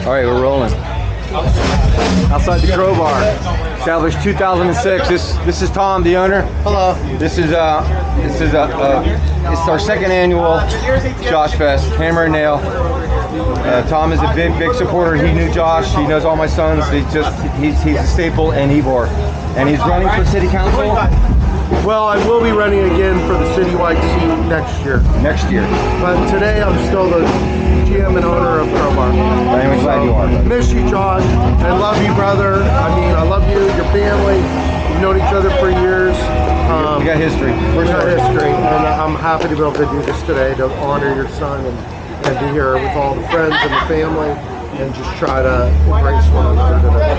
All right, we're rolling. Outside the Crowbar, established 2006. This is Tom, the owner. Hello. It's our second annual Josh Fest, Hammer and Nail. Tom is a big supporter. He knew Josh. He knows all my sons. He's a staple in Ybor, and he's running for city council. Well, I will be running again for the citywide seat next year. Next year. But today I'm still the GM and owner of Crowbar. I'm glad you are. Miss you, Josh. I love you, brother. I mean, I love you, your family. We've known each other for years. We got history. We got history, and I'm happy to be able to do this today to honor your son and be here with all the friends and the family and just try to embrace one another today.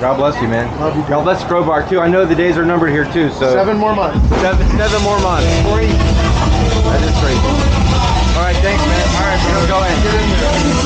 God bless you, man. Love you. God bless Crowbar too. I know the days are numbered here too. So 7 more months. Seven more months. That is crazy. All right, thanks, man. All right, we're gonna go in. Get in there.